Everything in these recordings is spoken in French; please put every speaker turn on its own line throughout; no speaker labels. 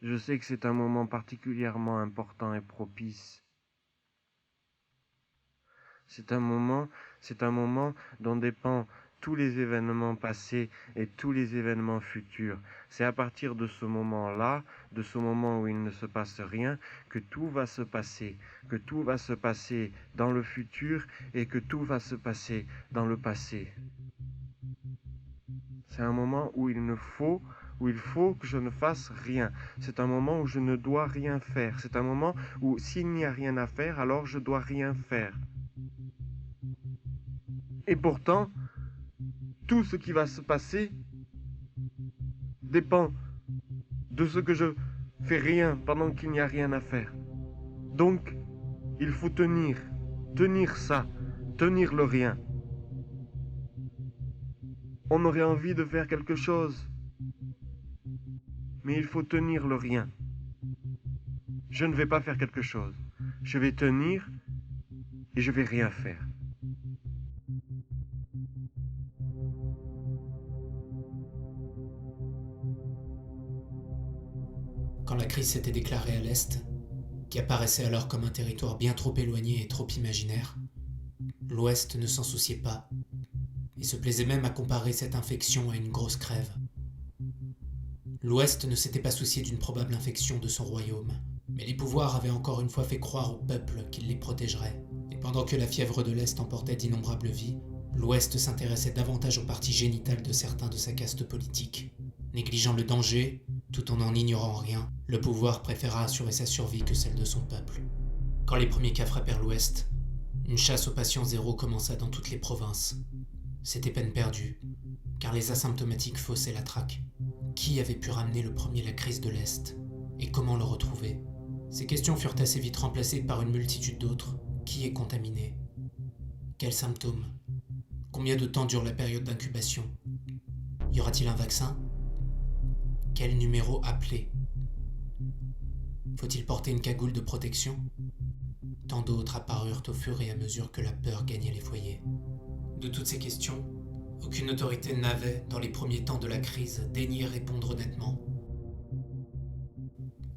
Je sais que c'est un moment particulièrement important et propice. C'est un moment dont dépend tous les événements passés et tous les événements futurs. C'est à partir de ce moment-là, de ce moment où il ne se passe rien, que tout va se passer, que tout va se passer dans le futur et que tout va se passer dans le passé. C'est un moment où il faut que je ne fasse rien. C'est un moment où je ne dois rien faire. C'est un moment où s'il n'y a rien à faire, alors je dois rien faire. Et pourtant, tout ce qui va se passer dépend de ce que je fais rien pendant qu'il n'y a rien à faire. Donc, il faut tenir ça, tenir le rien. On aurait envie de faire quelque chose, mais il faut tenir le rien. Je ne vais pas faire quelque chose. Je vais tenir et je vais rien faire.
Quand la crise s'était déclarée à l'Est, qui apparaissait alors comme un territoire bien trop éloigné et trop imaginaire, l'Ouest ne s'en souciait pas, et se plaisait même à comparer cette infection à une grosse crève. L'Ouest ne s'était pas soucié d'une probable infection de son royaume, mais les pouvoirs avaient encore une fois fait croire au peuple qu'il les protégerait, et pendant que la fièvre de l'Est emportait d'innombrables vies, l'Ouest s'intéressait davantage aux parties génitales de certains de sa caste politique. Négligeant le danger, tout en n'en ignorant rien, le pouvoir préféra assurer sa survie que celle de son peuple. Quand les premiers cas frappèrent l'Ouest, une chasse aux patients zéro commença dans toutes les provinces. C'était peine perdue, car les asymptomatiques faussaient la traque. Qui avait pu ramener le premier la crise de l'Est? Et comment le retrouver? Ces questions furent assez vite remplacées par une multitude d'autres. Qui est contaminé? Quels symptômes? Combien de temps dure la période d'incubation? Y aura-t-il un vaccin? Quel numéro appeler? Faut-il porter une cagoule de protection? Tant d'autres apparurent au fur et à mesure que la peur gagnait les foyers. De toutes ces questions, aucune autorité n'avait, dans les premiers temps de la crise, daigné répondre honnêtement.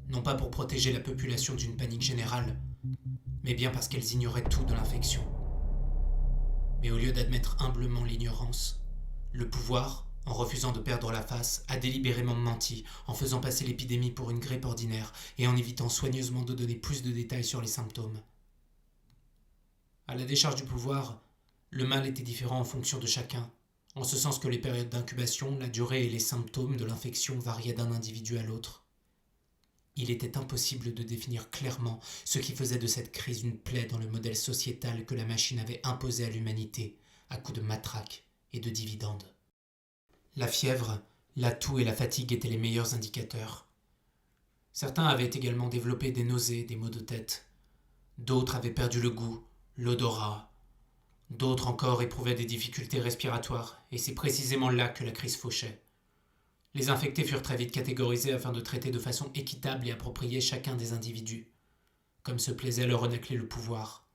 Non pas pour protéger la population d'une panique générale, mais bien parce qu'elles ignoraient tout de l'infection. Mais au lieu d'admettre humblement l'ignorance, le pouvoir, en refusant de perdre la face, a délibérément menti, en faisant passer l'épidémie pour une grippe ordinaire et en évitant soigneusement de donner plus de détails sur les symptômes. À la décharge du pouvoir, le mal était différent en fonction de chacun, en ce sens que les périodes d'incubation, la durée et les symptômes de l'infection variaient d'un individu à l'autre. Il était impossible de définir clairement ce qui faisait de cette crise une plaie dans le modèle sociétal que la machine avait imposé à l'humanité, à coups de matraque et de dividendes. La fièvre, la toux et la fatigue étaient les meilleurs indicateurs. Certains avaient également développé des nausées, des maux de tête. D'autres avaient perdu le goût, l'odorat. D'autres encore éprouvaient des difficultés respiratoires, et c'est précisément là que la crise fauchait. Les infectés furent très vite catégorisés afin de traiter de façon équitable et appropriée chacun des individus, comme se plaisait à le renâcler le pouvoir.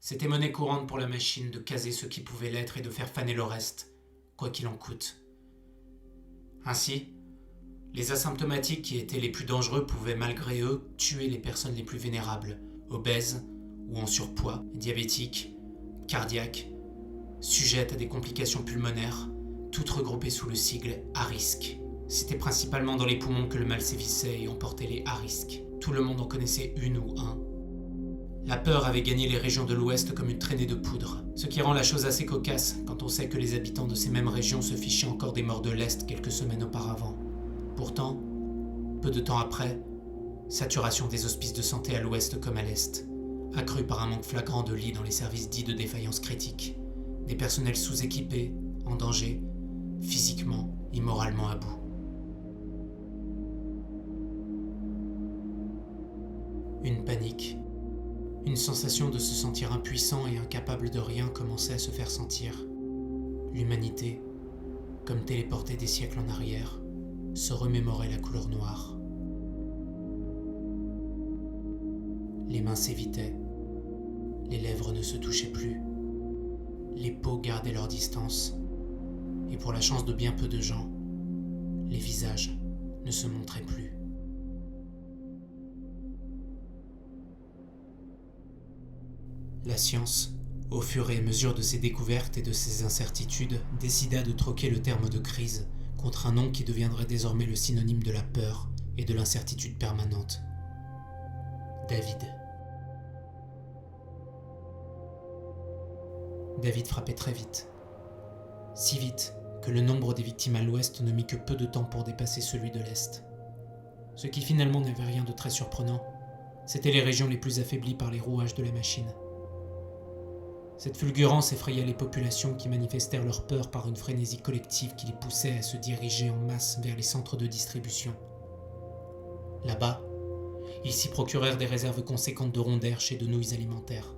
C'était monnaie courante pour la machine de caser ceux qui pouvaient l'être et de faire faner le reste, quoi qu'il en coûte. Ainsi, les asymptomatiques qui étaient les plus dangereux pouvaient malgré eux tuer les personnes les plus vénérables, obèses ou en surpoids, diabétiques, cardiaques, sujettes à des complications pulmonaires, toutes regroupées sous le sigle à risque. C'était principalement dans les poumons que le mal sévissait et emportait les à risque. Tout le monde en connaissait une ou un. La peur avait gagné les régions de l'Ouest comme une traînée de poudre, ce qui rend la chose assez cocasse quand on sait que les habitants de ces mêmes régions se fichaient encore des morts de l'Est quelques semaines auparavant. Pourtant, peu de temps après, saturation des hospices de santé à l'Ouest comme à l'Est, accrue par un manque flagrant de lits dans les services dits de défaillance critique, des personnels sous-équipés, en danger, physiquement et moralement à bout. Une panique, une sensation de se sentir impuissant et incapable de rien commençait à se faire sentir. L'humanité, comme téléportée des siècles en arrière, se remémorait la couleur noire. Les mains s'évitaient, les lèvres ne se touchaient plus, les peaux gardaient leur distance, et pour la chance de bien peu de gens, les visages ne se montraient plus. La science, au fur et à mesure de ses découvertes et de ses incertitudes, décida de troquer le terme de crise contre un nom qui deviendrait désormais le synonyme de la peur et de l'incertitude permanente. David. David frappait très vite. Si vite que le nombre des victimes à l'ouest ne mit que peu de temps pour dépasser celui de l'est. Ce qui finalement n'avait rien de très surprenant, c'étaient les régions les plus affaiblies par les rouages de la machine. Cette fulgurance effraya les populations qui manifestèrent leur peur par une frénésie collective qui les poussait à se diriger en masse vers les centres de distribution. Là-bas, ils s'y procurèrent des réserves conséquentes de ronderches et de nouilles alimentaires.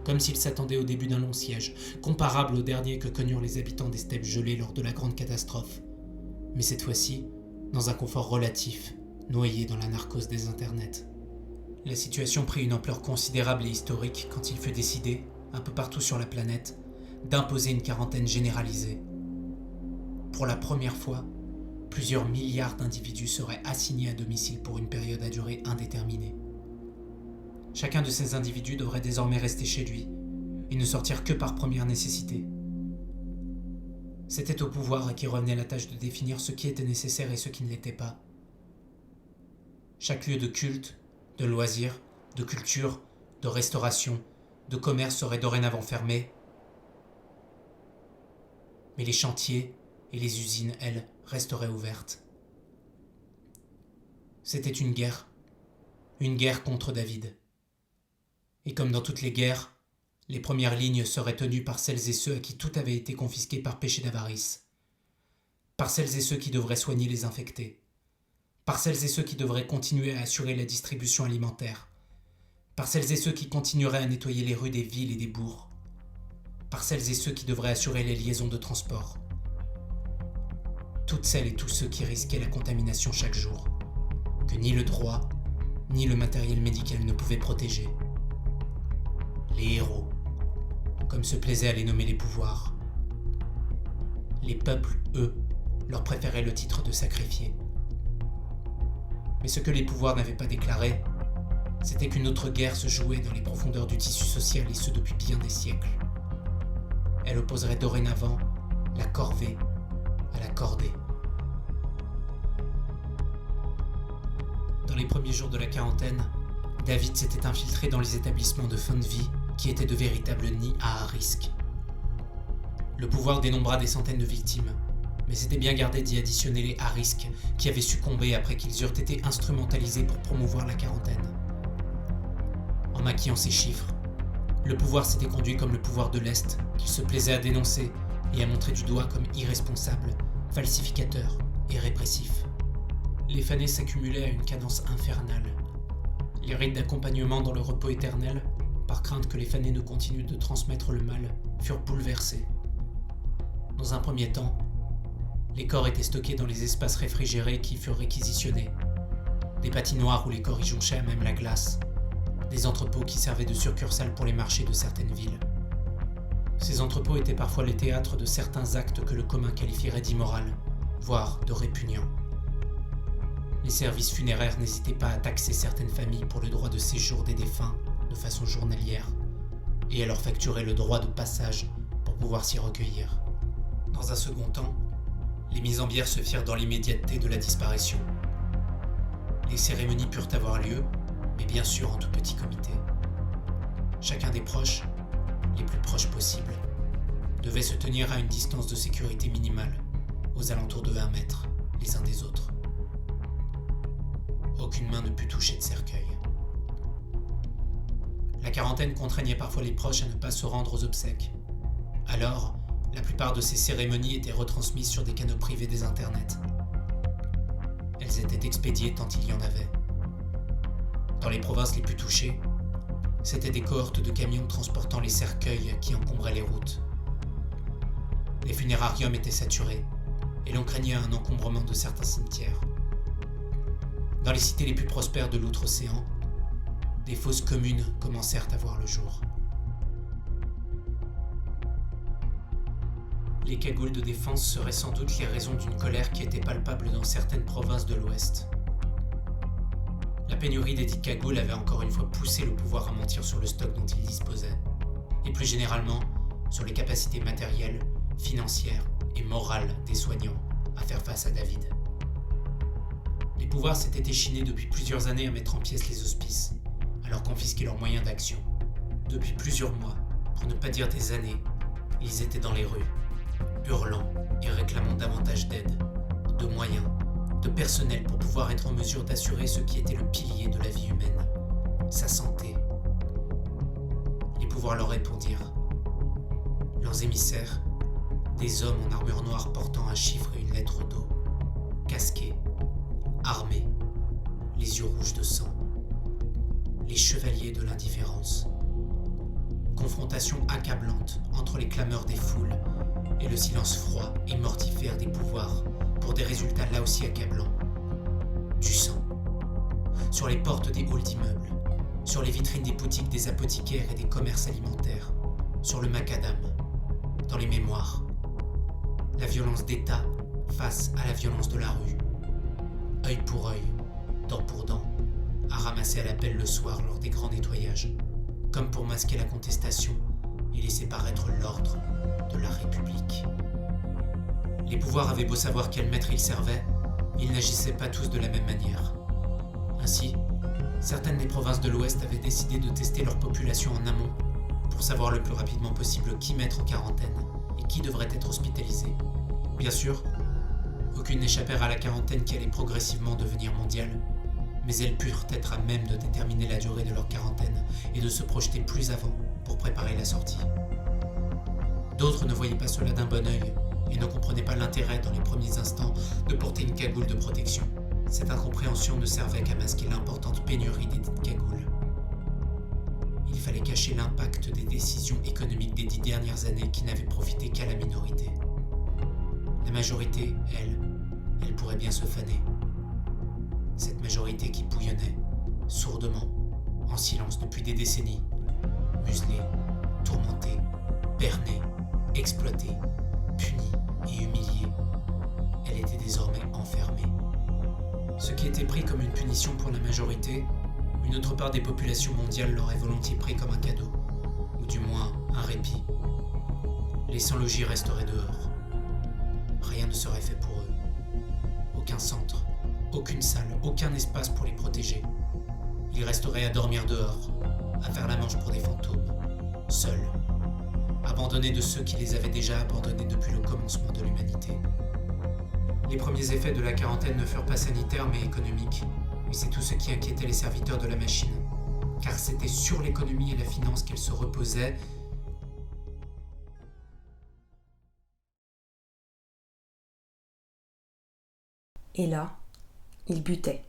Comme s'ils s'attendaient au début d'un long siège, comparable au dernier que connurent les habitants des steppes gelées lors de la grande catastrophe. Mais cette fois-ci, dans un confort relatif, noyé dans la narcose des internets. La situation prit une ampleur considérable et historique quand il fut décidé, un peu partout sur la planète, d'imposer une quarantaine généralisée. Pour la première fois, plusieurs milliards d'individus seraient assignés à domicile pour une période à durée indéterminée. Chacun de ces individus devrait désormais rester chez lui et ne sortir que par première nécessité. C'était au pouvoir à qui revenait la tâche de définir ce qui était nécessaire et ce qui ne l'était pas. Chaque lieu de culte, de loisirs, de culture, de restauration, de commerce serait dorénavant fermé. Mais les chantiers et les usines, elles, resteraient ouvertes. C'était une guerre contre David. Et comme dans toutes les guerres, les premières lignes seraient tenues par celles et ceux à qui tout avait été confisqué par péché d'avarice, par celles et ceux qui devraient soigner les infectés, par celles et ceux qui devraient continuer à assurer la distribution alimentaire, par celles et ceux qui continueraient à nettoyer les rues des villes et des bourgs, par celles et ceux qui devraient assurer les liaisons de transport. Toutes celles et tous ceux qui risquaient la contamination chaque jour, que ni le droit, ni le matériel médical ne pouvaient protéger. Les héros, comme se plaisaient à les nommer les pouvoirs. Les peuples, eux, leur préféraient le titre de sacrifiés. Mais ce que les pouvoirs n'avaient pas déclaré, c'était qu'une autre guerre se jouait dans les profondeurs du tissu social et ce depuis bien des siècles. Elle opposerait dorénavant la corvée à la cordée. Dans les premiers jours de la quarantaine, David s'était infiltré dans les établissements de fin de vie qui étaient de véritables nids à risque. Le pouvoir dénombra des centaines de victimes, mais c'était bien gardé d'y additionner les à risque qui avaient succombé après qu'ils eurent été instrumentalisés pour promouvoir la quarantaine. En maquillant ces chiffres, le pouvoir s'était conduit comme le pouvoir de l'Est, qu'il se plaisait à dénoncer et à montrer du doigt comme irresponsable, falsificateur et répressif. Les fanés s'accumulaient à une cadence infernale. Les rites d'accompagnement dans le repos éternel, par crainte que les fanés ne continuent de transmettre le mal, furent bouleversés. Dans un premier temps, les corps étaient stockés dans les espaces réfrigérés qui furent réquisitionnés. Des patinoires où les corps y jonchaient à même la glace. Des entrepôts qui servaient de succursales pour les marchés de certaines villes. Ces entrepôts étaient parfois les théâtres de certains actes que le commun qualifierait d'immoral, voire de répugnants. Les services funéraires n'hésitaient pas à taxer certaines familles pour le droit de séjour des défunts de façon journalière et à leur facturer le droit de passage pour pouvoir s'y recueillir. Dans un second temps, les mises en bière se firent dans l'immédiateté de la disparition. Les cérémonies purent avoir lieu, mais bien sûr en tout petit comité. Chacun des proches, les plus proches possibles, devait se tenir à une distance de sécurité minimale, aux alentours de 1 mètre, les uns des autres. Aucune main ne put toucher de cercueil. La quarantaine contraignait parfois les proches à ne pas se rendre aux obsèques. Alors, la plupart de ces cérémonies étaient retransmises sur des canaux privés des internets. Elles étaient expédiées tant il y en avait. Dans les provinces les plus touchées, c'étaient des cohortes de camions transportant les cercueils qui encombraient les routes. Les funérariums étaient saturés, et l'on craignait un encombrement de certains cimetières. Dans les cités les plus prospères de l'outre-océan, des fosses communes commencèrent à voir le jour. Les cagoules de défense seraient sans doute les raisons d'une colère qui était palpable dans certaines provinces de l'Ouest. La pénurie des dites cagoules avait encore une fois poussé le pouvoir à mentir sur le stock dont il disposait, et plus généralement sur les capacités matérielles, financières et morales des soignants à faire face à David. Les pouvoirs s'étaient échinés depuis plusieurs années à mettre en pièces les hospices, à leur confisquer leurs moyens d'action. Depuis plusieurs mois, pour ne pas dire des années, ils étaient dans les rues, hurlant et réclamant davantage d'aide, de moyens, de personnel pour pouvoir être en mesure d'assurer ce qui était le pilier de la vie humaine, sa santé. Les pouvoirs leur répondirent. Leurs émissaires, des hommes en armure noire portant un chiffre et une lettre au dos, casqués, armés, les yeux rouges de sang. Les chevaliers de l'indifférence. Confrontation accablante entre les clameurs des foules et le silence froid et mortifère des pouvoirs pour des résultats là aussi accablants. Du sang. Sur les portes des halls d'immeubles, sur les vitrines des boutiques des apothicaires et des commerces alimentaires, sur le macadam, dans les mémoires. La violence d'État face à la violence de la rue. Œil pour œil, dent pour dent, à ramasser à la pelle le soir lors des grands nettoyages, comme pour masquer la contestation et laisser paraître l'ordre de la République. Les pouvoirs avaient beau savoir quel maître ils servaient, ils n'agissaient pas tous de la même manière. Ainsi, certaines des provinces de l'Ouest avaient décidé de tester leur population en amont pour savoir le plus rapidement possible qui mettre en quarantaine et qui devrait être hospitalisé. Bien sûr, aucune n'échappèrent à la quarantaine qui allait progressivement devenir mondiale, mais elles purent être à même de déterminer la durée de leur quarantaine et de se projeter plus avant pour préparer la sortie. D'autres ne voyaient pas cela d'un bon œil et ne comprenaient pas l'intérêt dans les premiers instants de porter une cagoule de protection. Cette incompréhension ne servait qu'à masquer l'importante pénurie des dites cagoules. Il fallait cacher l'impact des décisions économiques des 10 dernières années qui n'avaient profité qu'à la minorité. La majorité, elle pourrait bien se faner. Cette majorité qui bouillonnait, sourdement, en silence depuis des décennies, muselée, tourmentée, bernée, exploitée, punie et humiliée, elle était désormais enfermée. Ce qui était pris comme une punition pour la majorité, une autre part des populations mondiales l'aurait volontiers pris comme un cadeau, ou du moins un répit. Les sans-logis resteraient dehors. Rien ne serait fait pour eux. Aucun centre, aucune salle, aucun espace pour les protéger. Ils resteraient à dormir dehors, à faire la manche pour des fantômes, seuls, abandonnés de ceux qui les avaient déjà abandonnés depuis le commencement de l'humanité. Les premiers effets de la quarantaine ne furent pas sanitaires mais économiques, et c'est tout ce qui inquiétait les serviteurs de la machine, car c'était sur l'économie et la finance qu'elle se reposait.
Et là, il butait.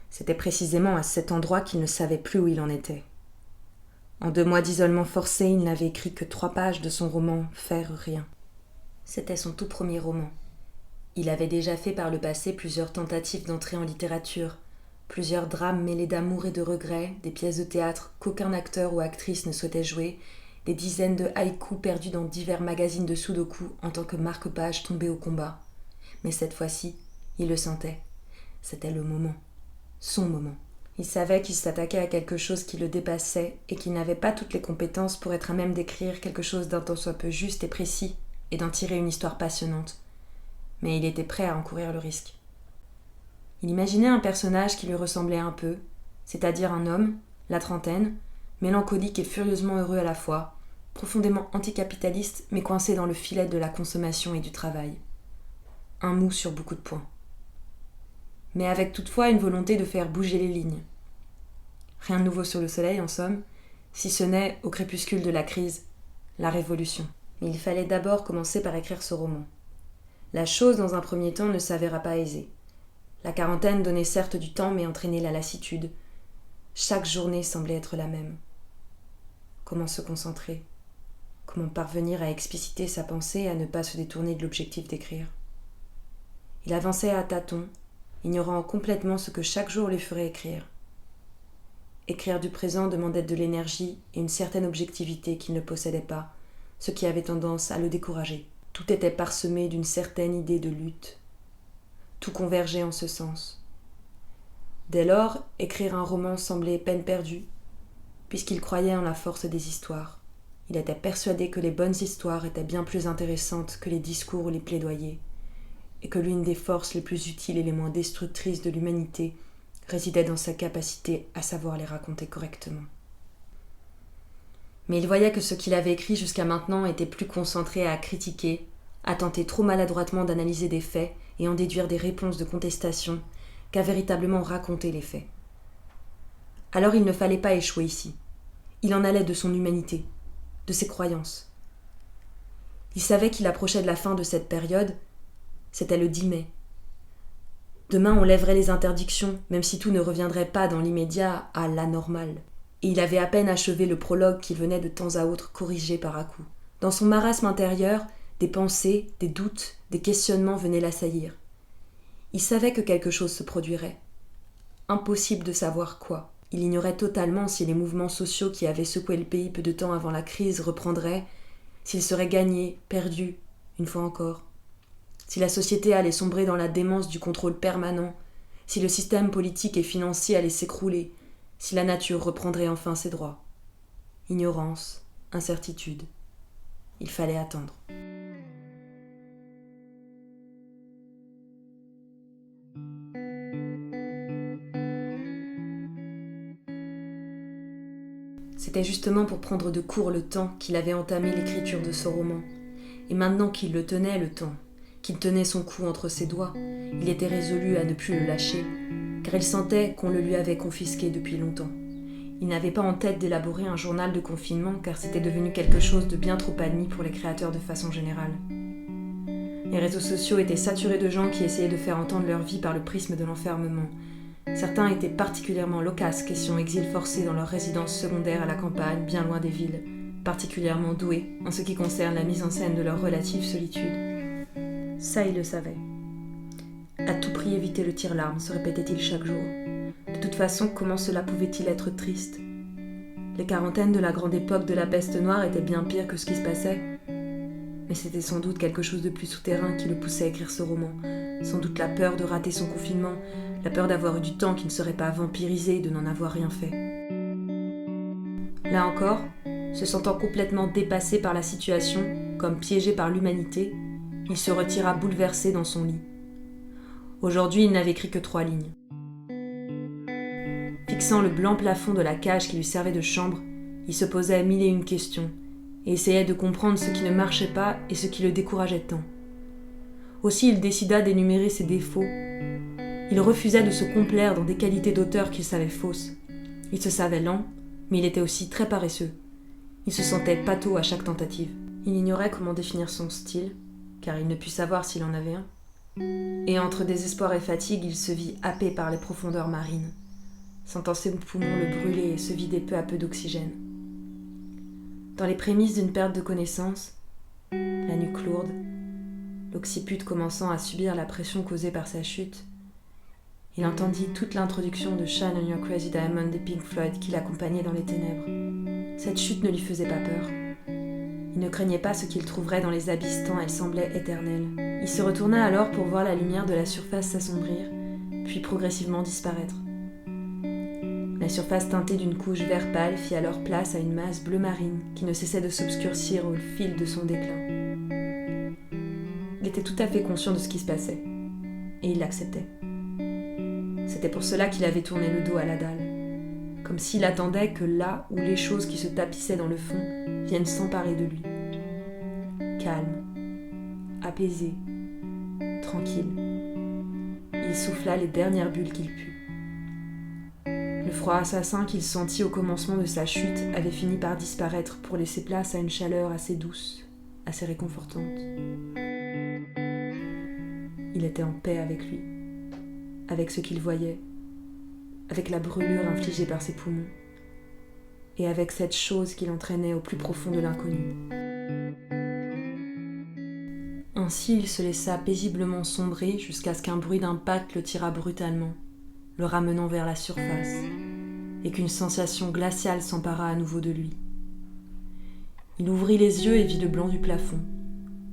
C'était précisément à cet endroit qu'il ne savait plus où il en était. En 2 mois d'isolement forcé, il n'avait écrit que 3 pages de son roman « Faire rien ». C'était son tout premier roman. Il avait déjà fait par le passé plusieurs tentatives d'entrée en littérature, plusieurs drames mêlés d'amour et de regret, des pièces de théâtre qu'aucun acteur ou actrice ne souhaitait jouer, des dizaines de haïkus perdus dans divers magazines de sudoku en tant que marque-page tombés au combat. Mais cette fois-ci, il le sentait. C'était le moment. Son moment. Il savait qu'il s'attaquait à quelque chose qui le dépassait et qu'il n'avait pas toutes les compétences pour être à même d'écrire quelque chose d'un tant soit peu juste et précis et d'en tirer une histoire passionnante. Mais il était prêt à encourir le risque. Il imaginait un personnage qui lui ressemblait un peu, c'est-à-dire un homme, la trentaine, mélancolique et furieusement heureux à la fois, profondément anticapitaliste mais coincé dans le filet de la consommation et du travail. Un mou sur beaucoup de points. Mais avec toutefois une volonté de faire bouger les lignes. Rien de nouveau sur le soleil, en somme, si ce n'est, au crépuscule de la crise, la révolution. Mais il fallait d'abord commencer par écrire ce roman. La chose, dans un premier temps, ne s'avéra pas aisée. La quarantaine donnait certes du temps, mais entraînait la lassitude. Chaque journée semblait être la même. Comment se concentrer ? Comment parvenir à expliciter sa pensée et à ne pas se détourner de l'objectif d'écrire ? Il avançait à tâtons, ignorant complètement ce que chaque jour lui ferait écrire. Écrire du présent demandait de l'énergie et une certaine objectivité qu'il ne possédait pas, ce qui avait tendance à le décourager. Tout était parsemé d'une certaine idée de lutte. Tout convergeait en ce sens. Dès lors, écrire un roman semblait peine perdue, puisqu'il croyait en la force des histoires. Il était persuadé que les bonnes histoires étaient bien plus intéressantes que les discours ou les plaidoyers, et que l'une des forces les plus utiles et les moins destructrices de l'humanité résidait dans sa capacité à savoir les raconter correctement. Mais il voyait que ce qu'il avait écrit jusqu'à maintenant était plus concentré à critiquer, à tenter trop maladroitement d'analyser des faits et en déduire des réponses de contestation, qu'à véritablement raconter les faits. Alors il ne fallait pas échouer ici. Il en allait de son humanité, de ses croyances. Il savait qu'il approchait de la fin de cette période, c'était le 10 mai. Demain on lèverait les interdictions, même si tout ne reviendrait pas dans l'immédiat à l'anormal. Et il avait à peine achevé le prologue qu'il venait de temps à autre corriger par à-coups. Dans son marasme intérieur, des pensées, des doutes, des questionnements venaient l'assaillir. Il savait que quelque chose se produirait. Impossible de savoir quoi. Il ignorait totalement si les mouvements sociaux qui avaient secoué le pays peu de temps avant la crise reprendraient, s'ils seraient gagnés, perdus, une fois encore. Si la société allait sombrer dans la démence du contrôle permanent, si le système politique et financier allait s'écrouler, si la nature reprendrait enfin ses droits. Ignorance, incertitude. Il fallait attendre. C'était justement pour prendre de court le temps qu'il avait entamé l'écriture de ce roman. Et maintenant qu'il le tenait, le temps, qu'il tenait son cou entre ses doigts, il était résolu à ne plus le lâcher, car il sentait qu'on le lui avait confisqué depuis longtemps. Il n'avait pas en tête d'élaborer un journal de confinement, car c'était devenu quelque chose de bien trop admis pour les créateurs de façon générale. Les réseaux sociaux étaient saturés de gens qui essayaient de faire entendre leur vie par le prisme de l'enfermement. Certains étaient particulièrement loquaces, question exil forcé dans leur résidence secondaire à la campagne, bien loin des villes, particulièrement doués en ce qui concerne la mise en scène de leur relative solitude. Ça, il le savait. À tout prix éviter le tire-larme, se répétait-il chaque jour. De toute façon, comment cela pouvait-il être triste ? Les quarantaines de la grande époque de la peste noire étaient bien pires que ce qui se passait. Mais c'était sans doute quelque chose de plus souterrain qui le poussait à écrire ce roman. Sans doute la peur de rater son confinement, la peur d'avoir eu du temps qui ne serait pas vampirisé et de n'en avoir rien fait. Là encore, se sentant complètement dépassé par la situation, comme piégé par l'humanité, il se retira bouleversé dans son lit. Aujourd'hui, il n'avait écrit que 3 lignes. Fixant le blanc plafond de la cage qui lui servait de chambre, il se posait 1001 questions et essayait de comprendre ce qui ne marchait pas et ce qui le décourageait tant. Aussi, il décida d'énumérer ses défauts. Il refusait de se complaire dans des qualités d'auteur qu'il savait fausses. Il se savait lent, mais il était aussi très paresseux. Il se sentait pâteau à chaque tentative. Il ignorait comment définir son style, car il ne put savoir s'il en avait un. Et entre désespoir et fatigue, il se vit happé par les profondeurs marines, sentant ses poumons le brûler et se vider peu à peu d'oxygène. Dans les prémices d'une perte de connaissance, la nuque lourde, l'occiput commençant à subir la pression causée par sa chute, il entendit toute l'introduction de Shine on Your Crazy Diamond des Pink Floyd qui l'accompagnait dans les ténèbres. Cette chute ne lui faisait pas peur. Il ne craignait pas ce qu'il trouverait dans les abysses tant elle semblait éternelle. Il se retourna alors pour voir la lumière de la surface s'assombrir, puis progressivement disparaître. La surface teintée d'une couche vert pâle fit alors place à une masse bleu marine qui ne cessait de s'obscurcir au fil de son déclin. Il était tout à fait conscient de ce qui se passait, et il l'acceptait. C'était pour cela qu'il avait tourné le dos à la dalle, comme s'il attendait que là où les choses qui se tapissaient dans le fond viennent s'emparer de lui. Calme, apaisé, tranquille, il souffla les dernières bulles qu'il put. Le froid assassin qu'il sentit au commencement de sa chute avait fini par disparaître pour laisser place à une chaleur assez douce, assez réconfortante. Il était en paix avec lui, avec ce qu'il voyait, avec la brûlure infligée par ses poumons, et avec cette chose qui l'entraînait au plus profond de l'inconnu. Ainsi, il se laissa paisiblement sombrer jusqu'à ce qu'un bruit d'impact le tirât brutalement, le ramenant vers la surface, et qu'une sensation glaciale s'empara à nouveau de lui. Il ouvrit les yeux et vit le blanc du plafond,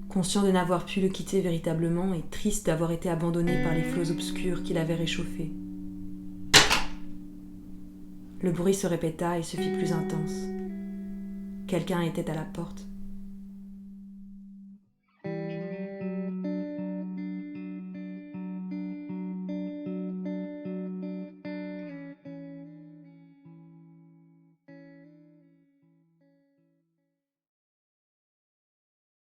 conscient de n'avoir pu le quitter véritablement et triste d'avoir été abandonné par les flots obscurs qui l'avaient réchauffé. Le bruit se répéta et se fit plus intense. Quelqu'un était à la porte.